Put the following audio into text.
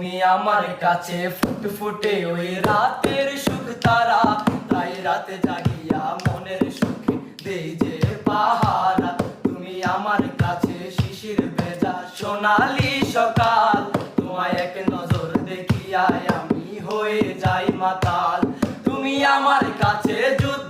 তুমি আমার কাছে ফুটফুটে ওই রাতের সুখ তারা, তাই রাতে জাগিয়া মনের সুখে দেই যে পাহারা। তুমি আমার কাছে শিশির ভেজা সোনালি সকাল, তোমায় এক নজর দেখিয়ায় আমি হয়ে যাই মাতাল। তুমি আমার কাছে যুদ্ধ